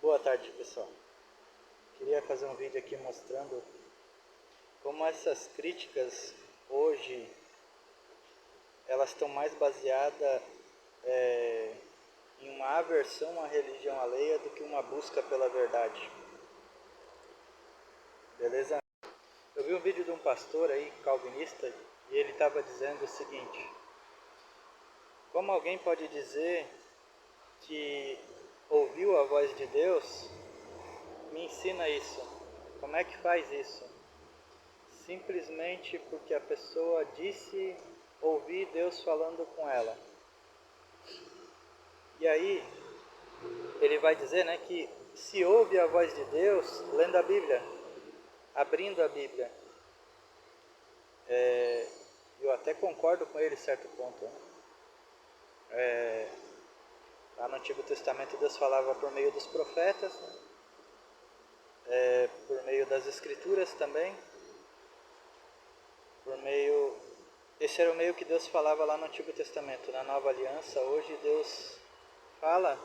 Boa tarde, pessoal. Queria fazer um vídeo aqui mostrando como essas críticas hoje elas estão mais baseadas em uma aversão à religião alheia do que uma busca pela verdade. Beleza? Eu vi um vídeo de um pastor aí, calvinista, e ele estava dizendo o seguinte: como alguém pode dizer que ouviu a voz de Deus? Me ensina isso. Como é que faz isso? Simplesmente porque a pessoa disse ouvir Deus falando com ela. E aí ele vai dizer, né, que se ouve a voz de Deus lendo a Bíblia, abrindo a Bíblia. Eu até concordo com ele em certo ponto. Lá no Antigo Testamento Deus falava por meio dos profetas, por meio das Escrituras também, por meio... Esse era o meio que Deus falava lá no Antigo Testamento. Na Nova Aliança, hoje Deus fala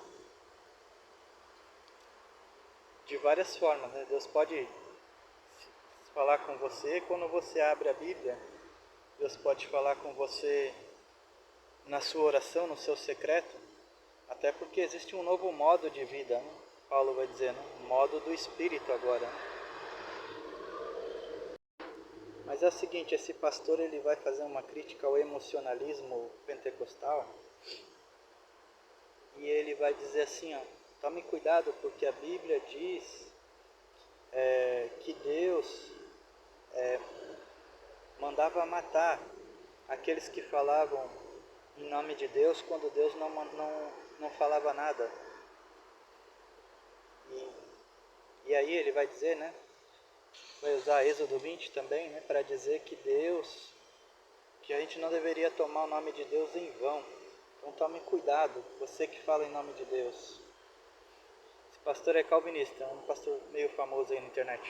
de várias formas, né? Deus pode falar com você quando você abre a Bíblia. Deus pode falar com você na sua oração, no seu secreto. Até porque existe um novo modo de vida, né? Paulo vai dizer, né? Modo do Espírito agora, né? Mas é o seguinte, esse pastor ele vai fazer uma crítica ao emocionalismo pentecostal. E ele vai dizer assim, ó, tome cuidado porque a Bíblia diz que Deus mandava matar aqueles que falavam em nome de Deus quando Deus não falava nada. E aí ele vai dizer, né, vai usar Êxodo 20 também, né, para dizer que Deus, que a gente não deveria tomar o nome de Deus em vão. Então tome cuidado, você que fala em nome de Deus. Esse pastor é calvinista, é um pastor meio famoso aí na internet.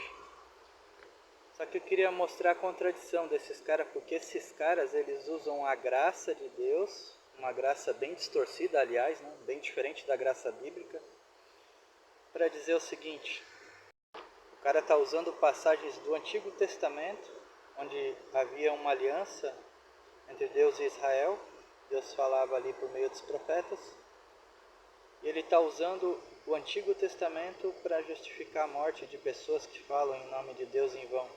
Só que eu queria mostrar a contradição desses caras, porque esses caras eles usam a graça de Deus, uma graça bem distorcida, aliás, né, bem diferente da graça bíblica, para dizer o seguinte: o cara está usando passagens do Antigo Testamento, onde havia uma aliança entre Deus e Israel, Deus falava ali por meio dos profetas, e ele está usando o Antigo Testamento para justificar a morte de pessoas que falam em nome de Deus em vão.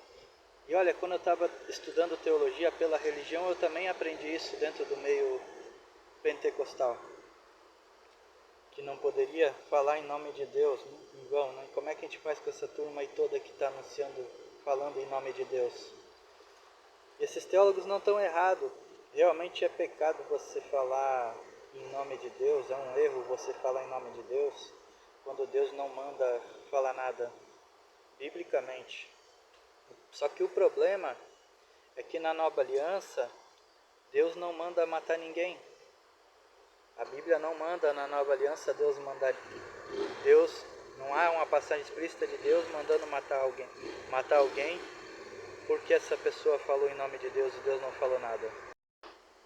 E olha, quando eu estava estudando teologia pela religião, eu também aprendi isso dentro do meio pentecostal. Que não poderia falar em nome de Deus em vão, né? Como é que a gente faz com essa turma aí toda que está anunciando, falando em nome de Deus? E esses teólogos não estão errados. Realmente é pecado você falar em nome de Deus, é um erro você falar em nome de Deus, quando Deus não manda falar nada, biblicamente. Só que o problema é que na Nova Aliança, Deus não manda matar ninguém. A Bíblia não manda na Nova Aliança Deus mandar. Deus, não há uma passagem explícita de Deus mandando matar alguém porque essa pessoa falou em nome de Deus e Deus não falou nada.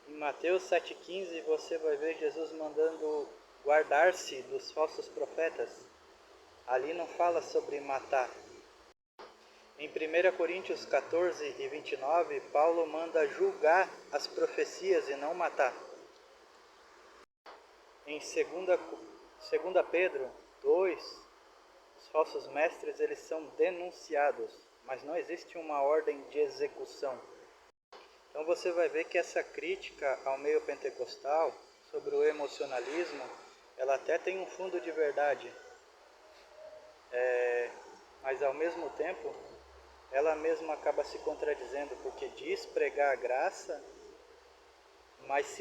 Em Mateus 7,15 você vai ver Jesus mandando guardar-se dos falsos profetas. Ali não fala sobre matar. Em 1 Coríntios 14 e 29, Paulo manda julgar as profecias e não matar. Em 2 Pedro 2, os falsos mestres eles são denunciados, mas não existe uma ordem de execução. Então você vai ver que essa crítica ao meio pentecostal sobre o emocionalismo, ela até tem um fundo de verdade, mas ao mesmo tempo ela mesma acaba se contradizendo, porque diz pregar a graça, mas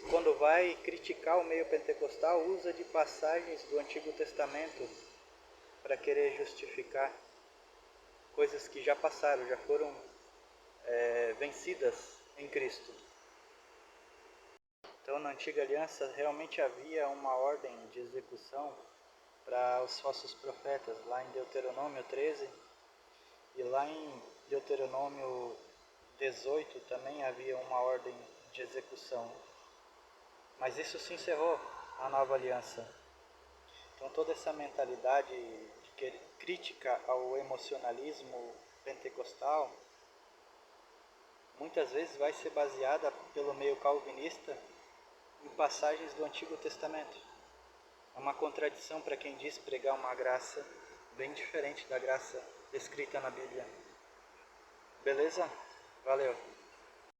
quando vai criticar o meio pentecostal, usa de passagens do Antigo Testamento para querer justificar coisas que já passaram, já foram vencidas em Cristo. Então, na Antiga Aliança, realmente havia uma ordem de execução para os falsos profetas, lá em Deuteronômio 13, e lá em Deuteronômio 18 também havia uma ordem de execução. Mas isso se encerrou, a Nova Aliança. Então toda essa mentalidade crítica ao emocionalismo pentecostal muitas vezes vai ser baseada pelo meio calvinista em passagens do Antigo Testamento. É uma contradição para quem diz pregar uma graça bem diferente da graça descrita na Bíblia. Beleza? Valeu!